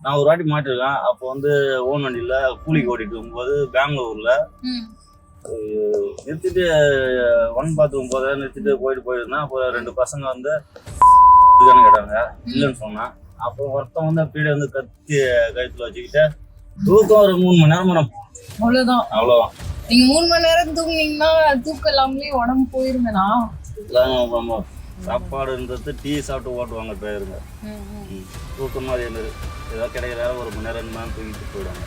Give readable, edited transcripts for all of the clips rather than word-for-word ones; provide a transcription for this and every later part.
நான் ஒரு வாட்டி மாட்டிருக்கேன். அப்போ வந்து ஓன் வண்டியில கூலிக்கு ஓட்டிட்டு இருக்கும்போது பெங்களூர்ல நிறுத்திட்டு ஒன் பாத்ரூம் போத நிறுத்திட்டு போயிருந்தேன். அப்போ 2 பசங்க வந்து கேட்டாங்க, இல்லைன்னு சொன்னேன். அப்புறம் ஒருத்தன் வந்து பீடை வந்து கத்தி கழுத்துல வச்சுக்கிட்டு தூக்கம் ஒரு 3 மணி நேரம் மேடம். அவ்வளவுதான். நீங்க 3 மணி நேரம் தூங்குனீங்கன்னா தூக்கம் இல்லாமலே உடம்பு போயிருங்கண்ணா. சாப்பாடுன்றது டீ சாப்பிட்டு ஓட்டுவாங்க டிரைவருங்க. தூக்கம் மாதிரி இருந்தது. ஏதாவது கிடைக்கிற ஒரு மணி நேரம் 2 மணி நேரம் தூக்கிட்டு போயிடுவாங்க.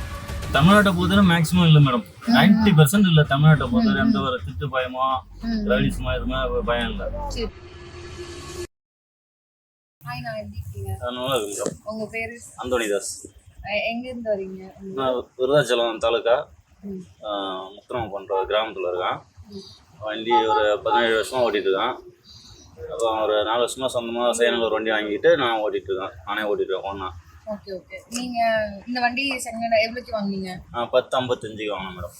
தமிழ்நாட்டை பொறுத்தவரை மேக்ஸிமம் இல்லை மேடம். 90% இல்லை தமிழ்நாட்டை பொறுத்தவரை. எந்த ஒரு திட்டு பயமோ ரவுடிசமோ எதுவுமே பயம் இல்லை. உங்க பேரு? அந்தோனிதாஸ். எங்க இருந்து வரீங்க? நான் விருதாச்சலம் தாலுக்கா முத்திரம் பண்ற கிராமத்துல இருக்கேன். வண்டி ஒரு 17 வருஷமா ஓட்டிட்டு இருக்கேன். அப்புறம் ஒரு 4 வருஷமா சொந்தமா சைனல் ஒரு வண்டி வாங்கிட்டு நான் ஓட்டிட்டு இருக்கேன். நானே ஓட்டிட்டு இருக்கேன் ஒன்னா. Okay okay. நீங்க இந்த வண்டி செகண்ட் எவ்வளவுக்கு வாங்குனீங்க? 10.55க்கு வாங்கினேன் மேடம்.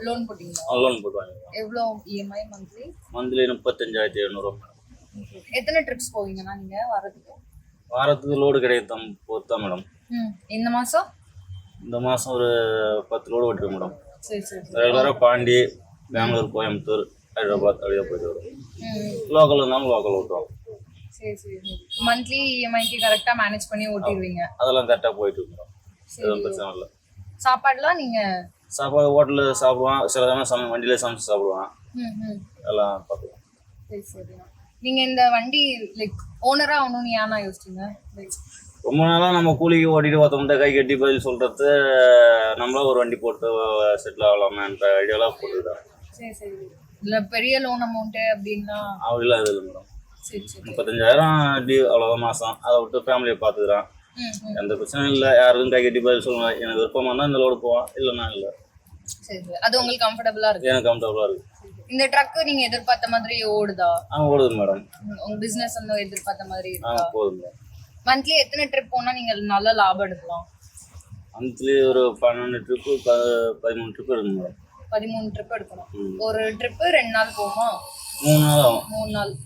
லோன் போட்டீங்களா? லோன் போட்டு வாங்கினேன். எவ்வளவு இஎம்ஐ மந்த்லி? Monthly 35,700 madam. எத்தனை ட்ரிப்ஸ் போவீங்கண்ணா நீங்க வாரத்துக்கு? வாரத்துக்கு லோடு கிடையாது பொறுத்தா மேடம். இந்த மாசம்? இந்த மாசம் ஒரு 10 லோடு ஓட்டிருக்கேன் மேடம். சரி சரி. ரெகுலராக பாண்டி, பெங்களூர், கோயம்புத்தூர், ஹைதராபாத் அப்படியே போயிட்டு வரும். லோக்கல் இருந்தாலும் லோக்கல் ஓட்டுவோம். சரி சரி. மந்த்லி இஎம்ஐக்கு கரெக்டா மேனேஜ் பண்ணி ஓட்டிடுவீங்க? அதெல்லாம் கரெக்டாக போயிட்டு இருக்கோம். எதுவும் பிரச்சனை இல்லை. சாப்பாடுலாம் நீங்க? சாப்பாடு ஹோட்டலில் சாப்பிடுவான். சில சமயம் வண்டியிலே சமைச்சு சாப்பிடுவான். எல்லாம் பார்த்துக்கலாம். சரி சரி. நீங்க இந்த வண்டி லைக் ஓனரா ஆகணும்னு ஏன்னா யோசிச்சீங்க? ரொம்ப நாளாக நம்ம கூலிக்கு ஓட்டிட்டு ஒருத்தவங்க கை கட்டி பதில் சொல்றது, நம்மளா ஒரு வண்டி போட்டு செட்டில் ஆகலாமன்ற ஐடியாலாம் போட்டுருக்காங்க. சரி சரி. இல்லை பெரிய லோன் அமௌண்ட்டு அப்படின்னா? அப்படிலாம் இது இல்லை மேடம். சரி சரி. 35,000 டியூ அவ்வளோதான் மாதம். அதை விட்டு ஃபேமிலியை பார்த்துக்கிறான். எந்த பிரச்சனையும் இல்லை. யாருக்கும் கை கட்டி பதில் சொல்லுவாங்க. எனக்கு விருப்பமாக இருந்தால் இந்த லோடு போவான், இல்லைன்னா இல்லை. சரி சரி. அது உங்களுக்கு கம்ஃபர்டபுளாக இருக்கு? எனக்கு கம்ஃபர்டபுளாக இருக்கு. இந்த ட்ரக் நீங்க எதிர்பார்த்த மாதிரி ஓடுதா? ஓடுது மேடம். உங்க பிசினஸ் வந்து எதிர்பார்த்த மாதிரி இருக்கா? போதும் மேடம். மந்த்லி எத்தனை ட்ரிப் போனா நீங்க நல்ல லாபம் எடுக்கலாம்? மந்த்லி ஒரு 12 ட்ரிப்பு 13 ட்ரிப்பு எடுக்கணும் மேடம். 13 ட்ரிப் எடுக்கணும். ஒரு ட்ரிப்பு 2 நாள் போகுமா? 3 நாள் ஆகும்.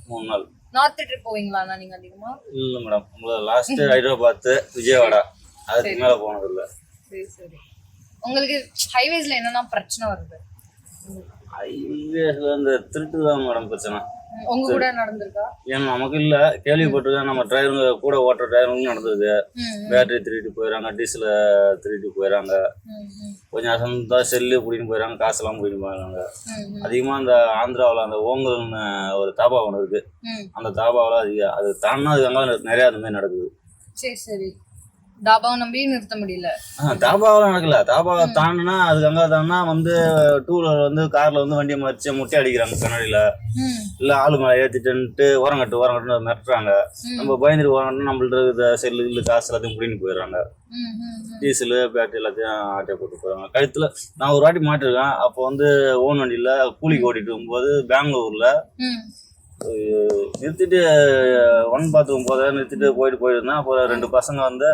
3 நாள். நார்த் ட்ரிப் போவீங்களா நீங்க அதிகமா? இல்லை மேடம். உங்களுக்கு லாஸ்ட் ஹைதராபாத், விஜயவாடா, அதுக்கு மேலே போனது இல்லை. சரி சரி. உங்களுக்கு ஹைவேஸ்ல என்னென்ன பிரச்சனை வருது? ஹைவேஸ்ல இந்த திருட்டு தான் மேடம் பிரச்சனை. உங்க கூட நடந்திருக்கா? ஏன் நமக்கு இல்ல, கேள்விப்பட்டிருக்கேன். நம்ம டிரைவருங்க கூட ஓட்டுற டிரைவருங்க நடந்தது. பேட்டரி திருட்டு போயிடறாங்க, டீசல திருட்டு போயிடறாங்க. கொஞ்சம் அசந்தா செல்லு பிடின்னு போயிடறாங்க, காசெல்லாம் பிடின்னு போயிடறாங்க. அதிகமா அந்த ஆந்திராவில் அந்த ஓங்கல்னு ஒரு தாபா ஒன்று இருக்கு. அந்த தாபாவில் அது தாண்டா அதுக்காக நிறைய அந்த மாதிரி நடக்குது. சரி சரி. தாபாவை நம்பி நிறுத்த முடியல? தாபாவெல்லாம் நடக்கல. தாபாவை தாண்டினா அதுக்காக தானா வந்து டூ வீலர் வந்து கார்ல வந்து வண்டியை மறிச்சு முட்டை அடிக்கிறாங்க கண்ணாடியில. இல்ல ஆளு மேல ஏத்திட்டு ஓரங்கட்டு மிரட்டுறாங்க. நம்ம பயந்துட்டு ஓரங்கட்டு நம்மள்ட்ட செல்லு இல்லை காசு எல்லாத்தையும் பிடின்னு போயிடுறாங்க. டீசலு பேட்டரி எல்லாத்தையும் ஆட்டை போட்டு போயிடுறாங்க. கழுத்துல நான் ஒரு வாட்டி மாட்டிருக்கேன். அப்போ வந்து ஓன் வண்டியில கூலிக்கு ஓட்டிட்டு இருக்கும்போது பெங்களூர்ல நிறுத்திட்டு ஒன் பாத்ரூம் போத நிறுத்திட்டு போயிருந்தேன். அப்போ 2 பசங்க வந்து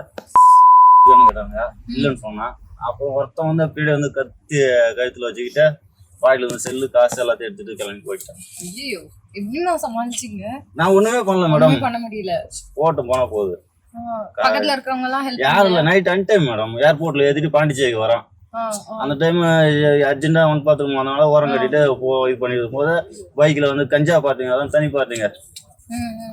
கேட்டாங்க, இல்லைன்னு சொன்னேன். அப்புறம் ஒருத்தன் வந்து பீடை வந்து கத்தி கழுத்துல வச்சுக்கிட்டு வாயில வந்து செல்லு காசு எல்லாத்தையும் எடுத்துட்டு கிளம்பி போயிட்டேன். ஐயோ, எப்படி நான் சமாளிச்சீங்க? நான் ஒண்ணுமே பண்ணல மேடம். பண்ண முடியல. போட்டு போன போகுது. பக்கத்துல இருக்கவங்க எல்லாம் ஹெல்ப் யாரும் இல்ல. Night அன்டைம் madam. ஏர்போர்ட்ல ஏத்திட்டு பாண்டிச்சேரிக்கு வரான். அந்த டைம் அர்ஜென்டா ஒன் பாத்ரூம் வந்தனால ஓரம் கட்டிட்டு இது பண்ணிட்டு இருக்கும்போது பைக்ல வந்து கஞ்சா பார்த்தீங்க, தனி பார்த்தீங்க,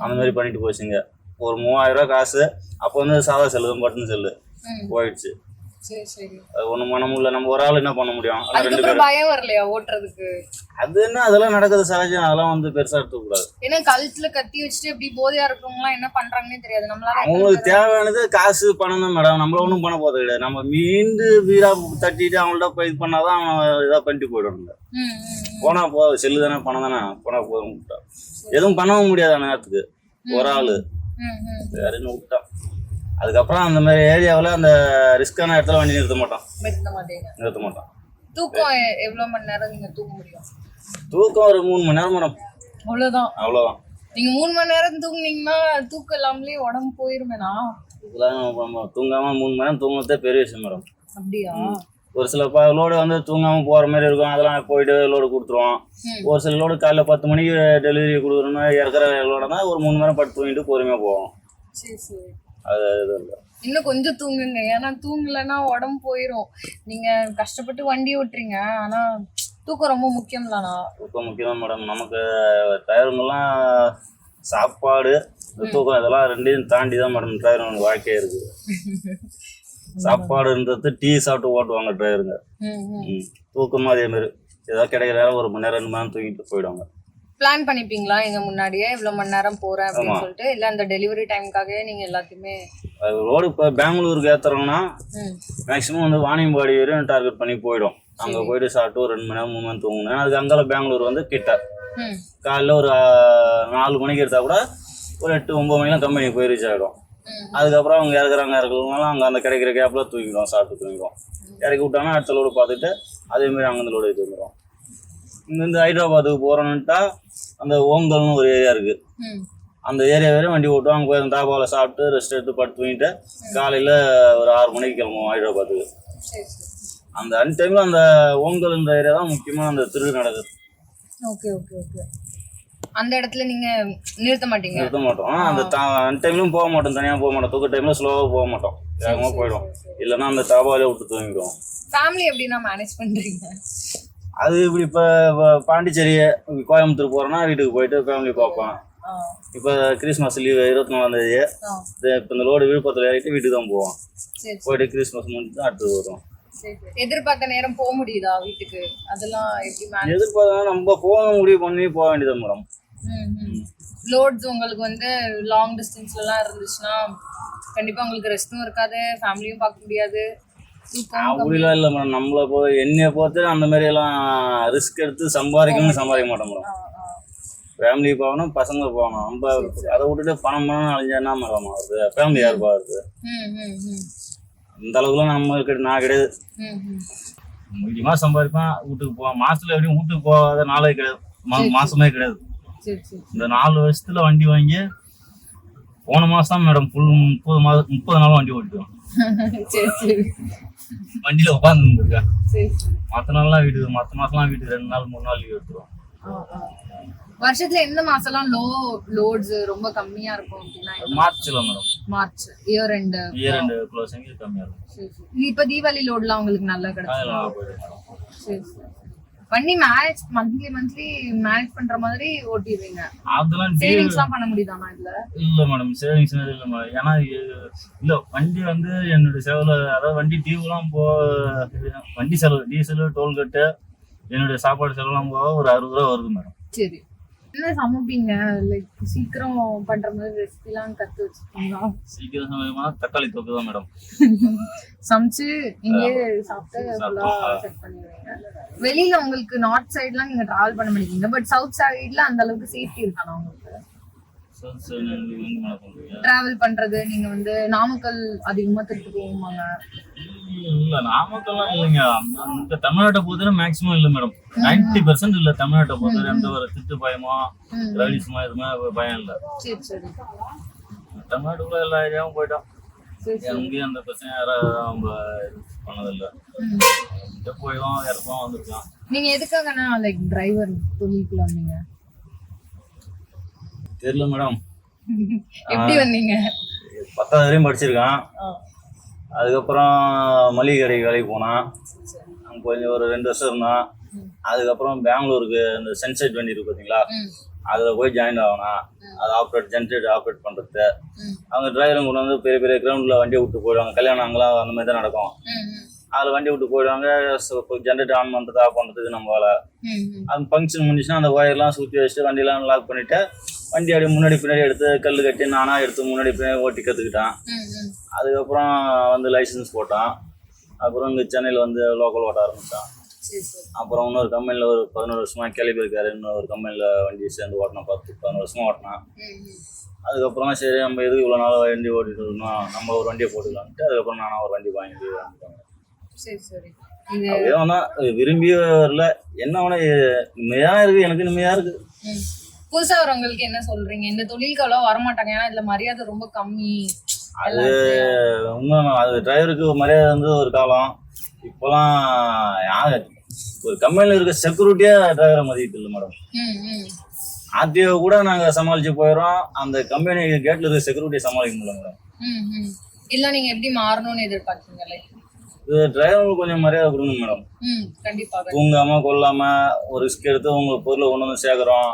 அந்த மாதிரி பண்ணிட்டு போச்சுங்க. ஒரு 3000 ரூபாய் காசு. அப்போ வந்து சாதா செல்லு தான், பட்டன் செல்லு போயிடுச்சு. ஒண்ணும் பண்ண முடியல. நம்ம ஒரு ஆள் என்ன பண்ண முடியும்? பயம் வரலையா ஓட்டுறதுக்கு? அது என்ன, அதெல்லாம் நடக்குது சகஜம். அதெல்லாம் வந்து பெருசா எடுத்துக்க கூடாது. ஏன்னா கழுத்துல கத்தி வச்சுட்டு இப்படி போதையா இருக்கவங்க எல்லாம் என்ன பண்றாங்கன்னே தெரியாது. நம்மளால அவங்களுக்கு தேவையானது காசு பணம் தான் மேடம். நம்மள ஒண்ணும் பண்ண போறது கிடையாது. நம்ம மீண்டு வீரா தட்டிட்டு அவங்கள்ட்ட போய் இது பண்ணாதான் அவன் இதா பண்ணிட்டு போயிடுவாங்க. போனா செல்லு தானே பணம் தானே, போனா போதும் விட்டான். எதுவும் பண்ணவும் முடியாது அந்த நேரத்துக்கு. ஒரு ஆளு வேறன்னு விட்டான். அதுக்கப்புறம் அந்த மாதிரி ஏரியாவில் அந்த ரிஸ்கான இடத்துல வண்டி நிறுத்த மாட்டான். தூக்கம் எவ்வளவு மணி நேரம் நீங்க தூங்க முடியும்? தூக்கம் ஒரு 3 மணி நேரம் மேடம். அவ்வளவுதான். நீங்க 3 மணி நேரம் தூங்குனீங்கன்னா தூக்கம் இல்லாமலே உடம்பு போயிருமேனா? தூங்காம 3 மணி நேரம் தூங்குறதே பெரிய விஷயம் மேடம். அப்படியா? ஒரு சில லோடு வந்து தூங்காம போற மாதிரி இருக்கும். அதெல்லாம் போயிட்டு லோடு கொடுத்துருவோம். ஒரு சில லோடு காலைல 10 மணிக்கு டெலிவரி கொடுக்குறோம்னா இறக்குற லோட தான் ஒரு 3 மணி நேரம் பட்டு தூங்கிட்டு பொறுமையா போவோம். அது இது இல்லை. இன்னும் கொஞ்சம் தூங்குங்க, ஏன்னா தூங்கலைன்னா உடம்பு போயிடும். நீங்க கஷ்டப்பட்டு வண்டி ஓட்டுறீங்க, ஆனா தூக்கம் ரொம்ப முக்கியம்லாண்ணா. தூக்கம் முக்கியம் தான் மேடம். நமக்கு டிரைவருங்கெல்லாம் சாப்பாடு தூக்கம் இதெல்லாம் ரெண்டையும் தாண்டி தான் மேடம் டிரைவருங்க வாழ்க்கையே இருக்குது. சாப்பாடுன்றது டீ சாப்பிட்டு ஓட்டுவாங்க டிரைவருங்க. தூக்கமும் அதே மாதிரி ஏதாவது கிடைக்கிற நேரம் 1 மணி நேரம் 2 மணி நேரம் தூங்கிட்டு போயிடுவாங்க. பிளான் பண்ணிப்பீங்களா இங்க முன்னாடியே இவ்வளவு மணி நேரம் போறேன் அப்படின்னு சொல்லிட்டு, இல்ல அந்த டெலிவரி டைமுக்காகவே நீங்க எல்லாத்தையுமே? ரோடு இப்போ பெங்களூருக்கு ஏற்றுறோம்னா மேக்ஸிமம் வந்து வாணியம்பாடி வரையும் டார்கெட் பண்ணி போயிடும். அங்கே போயிட்டு சாப்பிட்டு ஒரு 2 மணி நேரம் 3 மணி நேரம் தூங்கணும். அதுக்கு அங்கால பெங்களூர் வந்து கிட்ட காலையில் ஒரு 4 மணிக்கு எடுத்தா கூட ஒரு 8-9 மணிலாம் கம்பெனிக்கு போய் ரீச் ஆகிடும். அதுக்கப்புறம் அவங்க இறக்குறவங்களாம் அங்கே அந்த கிடைக்கிற கேப்பில் தூக்கிடுவோம், சாப்பிட்டு தூங்கிடுவோம். இறக்கி விட்டாங்கன்னா அடுத்த லோடு பார்த்துட்டு அதேமாரி அங்கேருந்து லோடு எடுத்து வந்துடும். இங்கேருந்து ஹைதராபாத்துக்கு போகிறோன்னுட்டா அந்த ஓங்கல்னு ஒரு ஏரியா இருக்குது. அந்த ஏரியா வரையும் வண்டி ஓட்டுவோம். அங்கே போய் அந்த தாபாவில் சாப்பிட்டு ரெஸ்ட் எடுத்து படுத்து தூங்கிட்டு காலையில் ஒரு 6 மணிக்கு கிளம்புவோம் ஹைதராபாத்துக்கு. அந்த டைமில் அந்த ஓங்கல்ன்ற ஏரியா தான் முக்கியமாக அந்த திருடு நடக்குது. Okay okay okay. அந்த இடத்துல நீங்க நிறுத்த மாட்டீங்க? நிறுத்த மாட்டோம். அந்த டைம்லையும் போக மாட்டோம், தனியாக போக மாட்டோம். தூக்க டைமில் ஸ்லோவாக போக மாட்டோம், வேகமாக போயிடும். இல்லைன்னா அந்த தாபாவிலே விட்டு தூங்கிடுவோம். ஃபேமிலி எப்படின்னா மேனேஜ் பண்ணுறீங்க? அது இப்படி இப்போ பாண்டிச்சேரி கோயம்புத்தூர் போகிறோன்னா வீட்டுக்கு போயிட்டு ஃபேமிலி பார்ப்போம். இப்போ கிறிஸ்மஸ் லீவு 24ஆந்தேதி. இப்போ இந்த லோடு விழுப்புரத்தில் ஏறிட்டு வீட்டுக்கு தான் போவோம். போயிட்டு கிறிஸ்மஸ் முடிஞ்சு தான் அடுத்தது வரும். எதிர்பார்த்த நேரம் போக முடியுதா வீட்டுக்கு? அதெல்லாம் எப்படி எதிர்பார்த்தா நம்ம ஃபோன் முடிவு பண்ணி போக வேண்டியது மேடம். லோட்ஸ் உங்களுக்கு வந்து லாங் டிஸ்டன்ஸ்லாம் இருந்துச்சுன்னா கண்டிப்பா உங்களுக்கு ரெஸ்ட்டும் இருக்காது, ஃபேமிலியும் பார்க்க முடியாது. அப்படிலாம் இல்லை மேடம். நம்மளை என்னைய பொறுத்து அந்த மாதிரி எல்லாம் ரிஸ்க் எடுத்து சம்பாதிக்க மாட்டோம் மேடம். ஃபேமிலி போகணும், பசங்க போகணும். நம்ம அதை விட்டுட்டு பணம் அழிஞ்சா மேடம் ஆகுது, ஃபேமிலி யார் பாருது? அந்த அளவுக்குலாம் நான் கிடையாது. முக்கியமாக சம்பாதிப்பேன், வீட்டுக்கு போவேன். மாசத்துல எப்படியும் வீட்டுக்கு போகாத நாளே கிடையாது, மாசமே கிடையாது. இந்த 4 வருஷத்துல வண்டி வாங்கி போன மாசம் மேடம் ஃபுல் 30 நாளும் வண்டி ஓட்டுவேன். வண்டியில உட்காந்து இருக்கேன். மற்ற நாள்லாம் வீட்டுக்கு, மற்ற மாசம்லாம் வீட்டுக்கு 2 நாள் 3 நாள் லீவ் எடுத்துருவோம். வருஷத்துல எந்த மாசம்லாம் லோட்ஸ் ரொம்ப கம்மியா இருக்கும் அப்படின்னா? மார்ச்ல madam. March year end closing கம்மியா இருக்கும். இப்ப தீபாவளி லோட்லாம் உங்களுக்கு நல்லா கிடைக்கும். வண்டி மேனேஜ் மந்த்லி மேனேஜ் பண்ற மாதிரி ஓட்டிடுவீங்க? அதெல்லாம் சேவிங்ஸ்லாம் பண்ண முடியுதாமா இதுல? இல்ல மேடம், சேவிங்ஸ் இல்ல மேடம். ஏன்னா இல்ல வண்டி வந்து என்னோட செலவுல, அதாவது வண்டி டியூலாம் வண்டி செலவு, டீசல், டோல்கேட்டு, என்னுடைய சாப்பாடு செலவுலாம் போக ஒரு 60 ரூபா வருது மேடம். சரி, என்ன சமைப்பீங்க? லைக் சீக்கிரம் பண்ற மாதிரி ரெசிபிலாம் கத்து வச்சிருக்கீங்களா? சீக்கிரம் சமைக்கணும்னா தக்காளி தொக்கு தான் மேடம். சமைச்சு இங்கே சாப்பிட்டு செட் பண்ணிடுவீங்க. வெளியில உங்களுக்கு நார்த் சைட்லாம் நீங்க டிராவல் பண்ண முடியுங்க, பட் சவுத் சைட்ல அந்த அளவுக்கு சேஃப்டி இருக்கானா உங்களுக்கு? டிராவல் பண்றது நீங்க வந்து நாமக்கல் அதிகமா திருப்பி போவாங்க? இல்ல நாமக்கல்லாம் இல்லைங்க. இந்த தமிழ்நாட்டை பொறுத்தவரை மேக்ஸிமம் இல்ல மேடம். 90% இல்ல தமிழ்நாட்டை பொறுத்தவரை. எந்த ஒரு திட்டு பயமோ ரவுடிசமோ எதுவுமே பயம் இல்ல. தமிழ்நாட்டுக்குள்ள எல்லா ஏரியாவும் போயிட்டோம். எங்கேயும் அந்த பிரச்சனை யாரும் அவங்க பண்ணதில்லை. போயிடும், இறப்போம், வந்துருக்கலாம். நீங்க எதுக்காகனா லைக் டிரைவர் தொழிலுக்குள்ள வந்தீங்க? தெரியல மேடம். எப்படி வந்தீங்க? 10வது வரையும் படிச்சிருக்கான். அதுக்கப்புறம் மளிகை கடைக்கு வேலைக்கு போனான். அங்கே கொஞ்சம் ஒரு 2 வருஷம் இருந்தான். அதுக்கப்புறம் பெங்களூருக்கு இந்த சென்சைட் வண்டி இருக்கு பார்த்தீங்களா, அதில் போய் ஜாயின் ஆகணும். அது ஜென்ரேட் ஆப்ரேட் பண்ணுறது. அவங்க டிரைவரும் கொண்டு வந்து பெரிய பெரிய கிரவுண்டில் வண்டியை விட்டு போயிடுவாங்க. கல்யாணம் அங்கெல்லாம் அந்த மாதிரி தான் நடக்கும். அதில் வண்டி விட்டு போயிடுவாங்க. ஜென்ரேட் ஆன் பண்ணுறது, ஆஃப் பண்ணுறதுக்கு நம்ம வேலை. அது ஃபங்க்ஷன் முடிஞ்சுன்னா அந்த ஒயர்லாம் சுற்றி வச்சுட்டு வண்டியெல்லாம் லாக் பண்ணிவிட்டு வண்டி அப்படியே முன்னாடி பின்னாடி எடுத்து கல் கட்டி நானாக எடுத்து முன்னாடி பின்னாடி ஓட்டி கற்றுக்கிட்டான். அதுக்கப்புறம் வந்து லைசன்ஸ் போட்டான். அப்புறம் இங்கே சென்னையில் வந்து லோக்கல் ஓட்ட ஆரம்பித்தான். அப்புறம் இன்னொரு கம்பெனியில் ஒரு 11 வருஷமாக கேலிபர்கார் இன்னொரு கம்பெனியில் வண்டி சேர்ந்து ஓட்டினான். 10-11 வருஷமாக ஓட்டினான். அதுக்கப்புறம் சரி நம்ம எதுக்கு இவ்வளோ நாள் வண்டி ஓட்டிட்டு இருக்கணும், நம்ம ஒரு வண்டியை போட்டுக்கலான்ட்டு அதுக்கப்புறம் நானும் ஒரு வண்டி வாங்கிட்டு வந்துட்டேன். அப்படியே விரும்பியே வரல. என்ன வேணா நிம்மதியாக இருக்குது, எனக்கு நிம்மதியாக இருக்குது. புதுசா வரவங்களுக்கு என்ன சொல்றீங்க? இந்த தொழிலுக்கு அவ்வளோ வரமாட்டாங்க, ஏன்னா இதுல மரியாதை ரொம்ப கம்மி. அது உண்மை. அது டிரைவருக்கு மரியாதை வந்து ஒரு காலம். இப்போலாம் யார் ஒரு கம்பெனியில் இருக்க செக்யூரிட்டியே டிரைவரை மதிக்கிறது இல்லை மேடம். ஆர்டிஓ கூட நாங்கள் சமாளித்து போயிடுறோம். அந்த கம்பெனி கேட்டில் இருக்க செக்யூரிட்டியை சமாளிக்க முடியல மேடம். இல்ல நீங்க எப்படி மாறணும்னு எதிர்பார்க்கீங்களே? இது டிரைவருக்கு கொஞ்சம் மரியாதை கொடுங்க மேடம். கண்டிப்பாக. தூங்காம கொள்ளாம ஒரு ரிஸ்க் எடுத்து உங்க பொருளை கொண்டு வந்து சேர்க்குறோம்,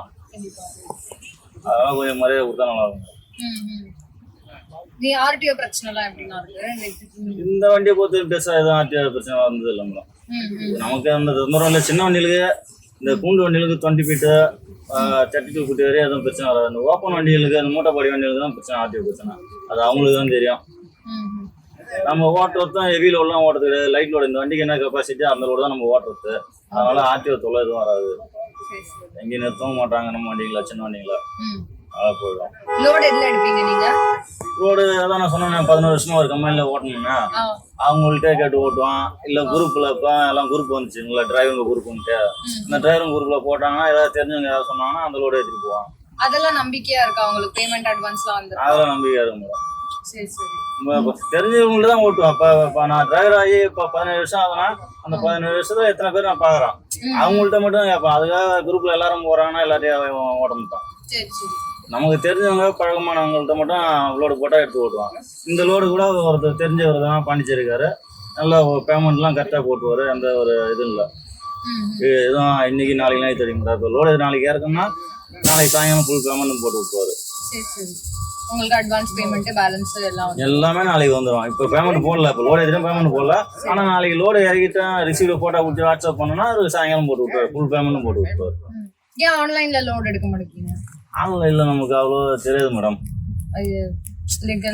அதெல்லாம் கொஞ்சம் மரியாதை கொடுத்தா நல்லா இருக்கும். நீ ஆர்டிஓ பிரச்சனைலாம் எப்படின்னா இருக்கு? இந்த வண்டியை பொறுத்த பெருசா எதுவும் ஆர்டிஓ பிரச்சனை வந்தது இல்லை மேடம். நமக்கு அந்த தொந்தரவு இல்லை. சின்ன வண்டிகளுக்கு இந்த கூண்டு வண்டிகளுக்கு 20 feet 32 feet வரையும் எதுவும் பிரச்சனை வராது. அந்த ஓப்பன் வண்டிகளுக்கு அந்த மூட்டைப்பாடி வண்டிகளுக்கு தான் பிரச்சனை, ஆர்டிஓ பிரச்சனை. அது அவங்களுக்கு தான் தெரியும். நம்ம ஓட்டுறது தான் ஹெவி லோட்லாம் ஓட்டுறது, லைட் லோடு. இந்த வண்டிக்கு என்ன கெப்பாசிட்டி அந்த லோடு தான் நம்ம ஓட்டுறது. அதனால ஆர்டிஓ தொல்லை எதுவும் வராது. எங்கேயும் நிறுத்தவும் மாட்டாங்க நம்ம வண்டிங்களா, சின்ன வண்டிங்களா. அதான் போயிடும். லோடு எதுல எடுப்பீங்க நீங்க? லோடு அதான் நான் சொன்னேன், 11 வருஷமா ஒரு கம்பெனில ஓட்டணும்னா அவங்கள்ட்ட கேட்டு ஓட்டுவான். இல்ல குரூப்ல இப்போ எல்லாம் குரூப் வந்துச்சுங்களா, டிரைவருங்க குரூப்னுட்டு. இந்த டிரைவருங்க குரூப்ல போட்டாங்கன்னா ஏதாவது தெரிஞ்சவங்க ஏதாவது சொன்னாங்கன்னா அந்த லோடு எடுத்துட்டு போவான். அதெல்லாம் நம்பிக்கையா இருக்கா உங்களுக்கு? பேமெண்ட் அட்வான்ஸ்லாம் வந்து அதெல்லாம் நம்பிக்கையா இருக்கும் மேடம். சரி சரி. தெரிஞ்சவங்கள்ட்ட தான் ஓட்டுவேன். இப்போ நான் டிரைவர் ஆகி இப்போ 17 வருஷம் ஆகுனா அந்த 17 வருஷத்துல எத்தனை பேர் நான் பாக்குறேன். அவங்கள்ட்ட மட்டும் கேட்பேன். அதுக்காக குரூப்ல எல்லாரும் போறாங்கன்னா எல்லாத்தையும் ஓட்ட மாட்டான். நமக்கு தெரிஞ்சவங்க பழக்கமானவங்கள்ட்ட மட்டும் லோடு போட்டால் எடுத்து ஓட்டுவாங்க. இந்த லோடு கூட ஒருத்தர் தெரிஞ்சவர் தான், பாண்டிச்சேரிக்காரு. நல்லா பேமெண்ட்லாம் கரெக்டாக போட்டுவார். எந்த ஒரு இது இல்லை. எதுவும் இன்னைக்கு நாளைக்கு நாளைக்கு தெரியுங்களா. இப்போ லோடு நாளைக்கு இறக்குன்னா நாளைக்கு சாயங்காலம் ஃபுல் பேமெண்ட் போட்டு விட்டுவாரு. உங்களுக்கு அட்வான்ஸ் பேமெண்ட் பேலன்ஸ் எல்லாமே நாளைக்கு வந்துடும். இப்போ பேமெண்ட் போடல, இப்போ லோடு எதுவும் பேமெண்ட் போடல. ஆனால் நாளைக்கு லோடு இறக்கிட்டேன் ரிசீவ் போட்டோ கொடுத்து வாட்ஸ்அப் பண்ணோன்னா அது சாயங்காலம் போட்டு விட்டுவார். ஃபுல் பேமெண்ட்டும் போட்டு விட்டுவார். ஏன் ஆன்லைன்ல லோடு எடுக்க மாட்டேங்க? ஆன்லைன்ல நமக்கு அவ்வளோ தெரியாது மேடம்.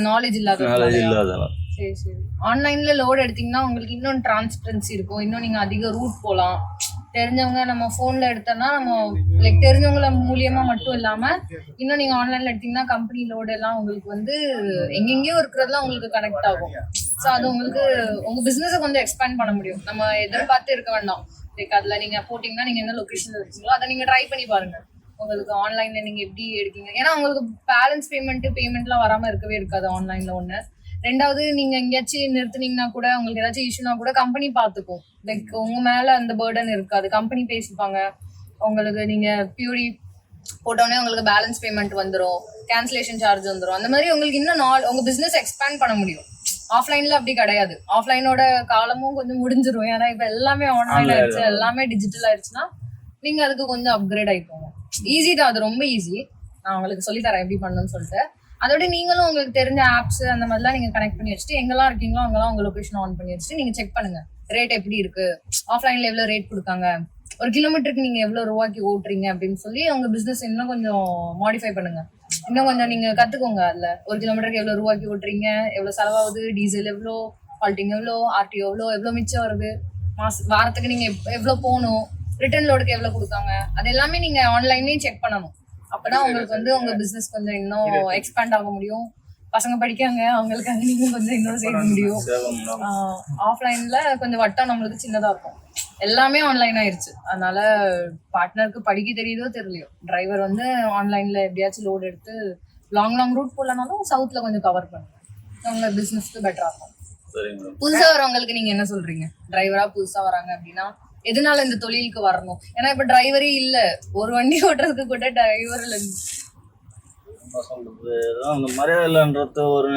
நாலேஜ் இல்லாத. சரி சரி. ஆன்லைன்ல லோடு எடுத்தீங்கன்னா உங்களுக்கு இன்னும் டிரான்ஸ்பரன்சி இருக்கும். இன்னும் நீங்க அதிக ரூட் போகலாம். தெரிஞ்சவங்க நம்ம போன்ல எடுத்தோம்னா நம்ம தெரிஞ்சவங்கள மூலியமா மட்டும் இல்லாம இன்னும் நீங்க ஆன்லைன்ல எடுத்தீங்கன்னா கம்பெனி லோடு எல்லாம் உங்களுக்கு வந்து எங்கெங்கயோ இருக்கிறதுலாம் உங்களுக்கு கனெக்ட் ஆகும். ஸோ அது உங்களுக்கு உங்க பிசினஸை கொஞ்சம் எக்ஸ்பேண்ட் பண்ண முடியும். நம்ம எதிர்பார்த்து இருக்க வேண்டாம். அதுல நீங்க போட்டீங்கன்னா நீங்க என்ன லொகேஷன்ல இருக்கீங்களோ அதை நீங்க ட்ரை பண்ணி பாருங்க. உங்களுக்கு ஆன்லைன்ல நீங்க எப்படி எடுக்கீங்க? ஏன்னா உங்களுக்கு பேலன்ஸ் பேமெண்ட்லாம் வராம இருக்கவே இருக்காது ஆன்லைன்ல. ஒண்ணு. ரெண்டாவது, நீங்க எங்கேயாச்சும் நிறுத்துனீங்கன்னா கூட உங்களுக்கு ஏதாச்சும் இஷ்யூனா கூட கம்பெனி பாத்துக்கும். லைக் உங்க மேல அந்த பேர்டன் இருக்காது. கம்பெனி பேசிப்பாங்க உங்களுக்கு. நீங்க பியூரி போட்டோடனே உங்களுக்கு பேலன்ஸ் பேமெண்ட் வந்துடும், கேன்சலேஷன் சார்ஜ் வந்துடும். அந்த மாதிரி உங்களுக்கு இன்னும் உங்க பிசினஸ் எக்ஸ்பேண்ட் பண்ண முடியும். ஆஃப்லைன்ல அப்படி கிடையாது. ஆஃப்லைனோட காலமும் கொஞ்சம் முடிஞ்சிடும். ஏன்னா இப்ப எல்லாமே ஆன்லைன் ஆயிடுச்சு, எல்லாமே டிஜிட்டல் ஆயிடுச்சுன்னா நீங்க அதுக்கு கொஞ்சம் அப்கிரேட் ஆயிப்போங்க. ஈஸி தான், அது ரொம்ப ஈஸி. நான் உங்களுக்கு சொல்லி தரேன் எப்படி பண்ணணும்னு சொல்லிட்டு. அதோட நீங்களும் உங்களுக்கு தெரிஞ்ச ஆப்ஸ் அந்த மாதிரிலாம் நீங்க கனெக்ட் பண்ணி வச்சுட்டு எங்கெல்லாம் இருக்கீங்களோ அங்கெல்லாம் உங்க லொகேஷன் ஆன் பண்ணி வச்சுட்டு நீங்க செக் பண்ணுங்க ரேட் எப்படி இருக்கு, ஆஃப்லைன்ல எவ்வளவு ரேட் கொடுக்காங்க, ஒரு கிலோமீட்டருக்கு நீங்க எவ்வளவு ரூபாய்க்கு ஓட்டுறீங்க அப்படின்னு சொல்லி உங்க பிசினஸ் இன்னும் கொஞ்சம் மாடிஃபை பண்ணுங்க. இன்னும் கொஞ்சம் நீங்க கத்துக்கோங்க. அதுல ஒரு கிலோமீட்டருக்கு எவ்வளவு ரூபாய்க்கு ஓட்டுறீங்க, எவ்வளவு செலவாகுது, டீசல் எவ்வளோ, ஃபால்ட்டிங் எவ்வளோ, ஆர்டிஓ எவ்வளோ மிச்சம் வருது, வாரத்துக்கு நீங்க எவ்வளவு போகணும், ரிட்டர்ன் லோடுக்கு எவ்வளவு கொடுக்காங்க, அது எல்லாமே நீங்க ஆன்லைன்லயும் செக் பண்ணணும். அப்பதான் உங்களுக்கு வந்து உங்க பிசினஸ் கொஞ்சம் இன்னும் எக்ஸ்பேண்ட் ஆக முடியும். பசங்க படிக்காங்க, அவங்களுக்காக நீங்க கொஞ்சம் இன்னும் சேர்க்க முடியும். ஆஃப்லைன்ல கொஞ்சம் வட்டம் நம்மளுக்கு சின்னதா இருக்கும். எல்லாமே ஆன்லைன் ஆயிருச்சு. அதனால பார்ட்னருக்கு படிக்க தெரியுதோ தெரியலையோ, டிரைவர் வந்து ஆன்லைன்ல எப்படியாச்சும் லோடு எடுத்து லாங் ரூட் போலனாலும் சவுத்ல கொஞ்சம் கவர் பண்ணுங்க. உங்க பிசினஸ்க்கு பெட்டரா இருக்கும். புதுசா வரவங்களுக்கு நீங்க என்ன சொல்றீங்க? டிரைவரா புதுசா வராங்க அப்படின்னா எதனால இந்த தொழிலுக்கு வரணும்? ஏன்னா இப்ப டிரைவரே இல்ல, ஒரு வண்டி ஓட்டுறதுக்கு கூட டிரைவர் இல்ல. சொல்றது அந்த மரியாதை இல்லைன்றது ஒரு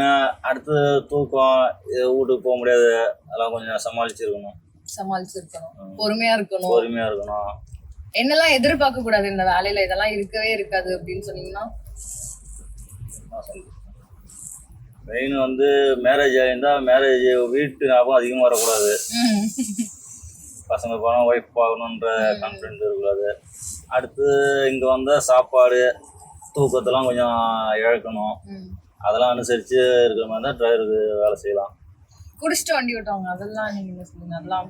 அடுத்த தூக்கம், வீட்டுக்கு போக முடியாது. அதெல்லாம் கொஞ்சம் சமாளிச்சிருக்கணும். பொறுமையா இருக்கணும். என்னெல்லாம் எதிர்பார்க்க கூடாது இந்த வேலையில, இதெல்லாம் இருக்கவே இருக்காது அப்படின்னு சொன்னீங்கன்னா? மெயின் வந்து மேரேஜ் ஆகிருந்தா மேரேஜ் வீட்டு ஞாபகம் அதிகமாக வரக்கூடாது. பசங்க போனால் ஒய்ஃப் பார்க்கணுன்ற கான்ஃபிடென்ட் இருக்கக்கூடாது. அடுத்து இங்கே வந்தால் சாப்பாடு தூக்கத்தெல்லாம் கொஞ்சம் இழக்கணும். அதெல்லாம் அனுசரித்து இருக்கிற மாதிரி தான் டிரைவருக்கு வேலை செய்யலாம். குடிச்சிட்டு வண்டி ஓட்டுவாங்க, அதெல்லாம் நீங்க சொல்லுங்க.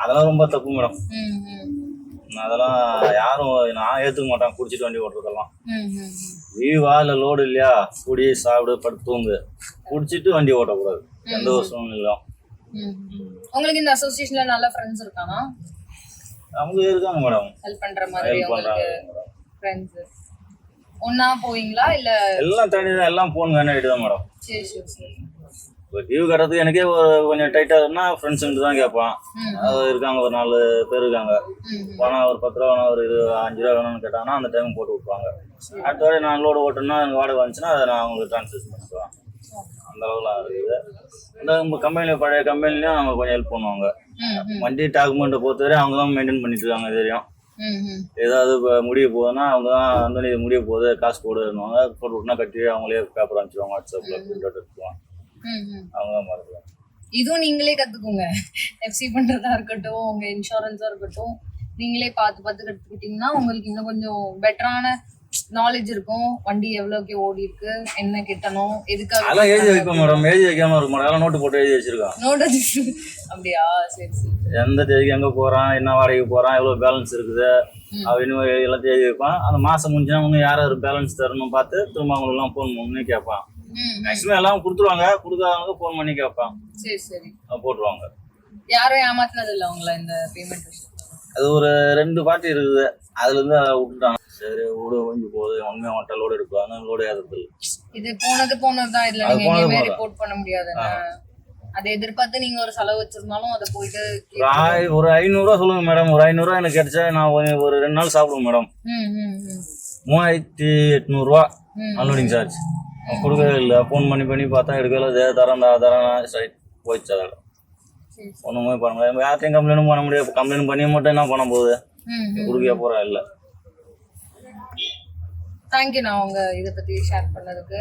அதெல்லாம் ரொம்ப தப்பு மேடம். அதெல்லாம் யாரும் நான் ஏற்றுக்க மாட்டேன். குடிச்சிட்டு வண்டி ஓட்டுறதெல்லாம் லீவா இல்லை லோடு இல்லையா, குடி சாப்பிடு படுத்து தூங்கு, குடிச்சிட்டு வண்டி ஓட்டக்கூடாது எந்த ஒரு சூழ்நிலையும். உங்களுக்கு இந்த அசோசியேஷன்ல நல்ல ஃப்ரெண்ட்ஸ் இருக்கானா? அவங்க இருக்காங்க மேடம், ஹெல்ப் பண்ற மாதிரி. உங்களுக்கு ஃப்ரெண்ட்ஸ் ஒண்ணா போவீங்களா இல்ல எல்லாம் தனியா? எல்லாம் போன் கனெக்ட் தான் மேடம். சரி சரி சரி. இப்போ டியூ கட்டுறதுக்கு எனக்கே கொஞ்சம் டைட்டா இருக்குன்னா ஃப்ரெண்ட்ஸுன்ட்டு தான் கேட்பான். அது இருக்காங்க, ஒரு 4 பேர் இருக்காங்க. பணம் ஒரு 10 ரூபா வேணும், ஒரு 5 ரூபா வேணும்னு கேட்டாங்கன்னா அந்த டைம் போட்டு விட்ருவாங்க. அடுத்த வாரம் நான் லோடு ஓட்டுனா எனக்கு வாடகை வந்துச்சுன்னா அதை நான் அவங்களுக்கு ட்ரான்ஸ்லேஷன் பண்ணிக்குவேன். அந்த அளவுலாம் இருக்குது. நம்ம கம்பெனியில் பழைய கம்பெனிலையும் அவங்க கொஞ்சம் ஹெல்ப் பண்ணுவாங்க. வண்டி டாக்குமெண்ட்டை பொறுத்தவரை அவங்க தான் மெயின்டைன் பண்ணிட்டு இருக்காங்க. தெரியும் ஏதாவது இப்போ முடிய போகுதுன்னா அவங்க தான் வந்து இது முடிய போகுது காசு போடுவாங்க, போட்டு விட்டுனா கட்டி அவங்களே பேப்பர் அனுப்பிச்சிடுவாங்க, வாட்ஸ்அப்பில் பிரிண்ட் அவுட் எடுத்துக்குவாங்க. அவங்க தான் மறந்துடுவாங்க. இதுவும் நீங்களே கத்துக்கோங்க. எஃப்சி பண்றதா இருக்கட்டும், உங்க இன்சூரன்ஸா இருக்கட்டும், நீங்களே பார்த்து பார்த்து கத்துக்கிட்டீங்கன்னா உங்களுக்கு இன்னும் கொஞ்சம் பெட்டரான நாலேஜ் இருக்கும். வண்டி எவ்வளவுக்கு ஓடி இருக்கு, என்ன கிட்டணும், எதுக்காக அதெல்லாம் எழுதி வைப்போம் மேடம். எழுதி வைக்காம இருக்கும் மேடம். அதெல்லாம் நோட்டு போட்டு எழுதி வச்சிருக்கோம். நோட் அப்படியா? சரி சரி. எந்த தேதிக்கு எங்கே போகிறான், என்ன வாடகைக்கு போகிறான், எவ்வளோ பேலன்ஸ் இருக்குது அப்படின்னு எல்லாத்தையும் எழுதி வைப்பான். அந்த மாதம் முடிஞ்சுன்னா இன்னும் யார் யார் பேலன்ஸ் தரணும் பார்த்து திரும்ப அவங்களுக்குலாம் ஃபோன் பண்ணி கேட்பான். மேக்ஸிமம் எல்லாம் கொடுத்துருவாங்க, கொடுக்காதவங்க ஃபோன் பண்ணி கேட்பான். சரி சரி. போட்டுருவாங்க. யாரும் ஏமாத்தினது இல்லை உங்களை இந்த பேமெண்ட் விஷயம்? அது ஒரு 2 பார்ட்டி இருக்குது, அதுலேருந்து அதை விட்டுட்டாங்க. சரி விடு கொஞ்சி போகுது, உண்மையாக மட்டும் லோடு எடுப்பாங்க, லோடு ஏறது. இது போனதுதான். இதுல நீங்க எங்கேயுமே ரிப்போர்ட் பண்ண முடியாது. அதை எதிர்பார்த்து நீங்க ஒரு செலவு வச்சிருந்தாலும் அதை போயிட்டு ஒரு 500 ரூபா சொல்லுங்க மேடம். ஒரு 500 ரூபா எனக்கு கிடைச்சா நான் ஒரு 2 நாள் சாப்பிடுவேன் மேடம். 3800 ரூபா அன்லோடிங் சார்ஜ் கொடுக்கவே இல்லை. ஃபோன் பண்ணி பார்த்தா எடுக்கல, தரேன் ஸ்ட்ரைட் போயிடுச்சு. அதோட ஒன்றுமே பண்ண முடியாது. யார்ட்டையும் கம்ப்ளைண்ட்டும் பண்ண முடியாது. கம்ப்ளைண்ட் பண்ணி மட்டும் என்ன பண்ண போகுது, கொடுக்க போகிறா இல்லை. தேங்க்யூ நான் உங்க இதை பத்தி ஷேர் பண்ணதுக்கு.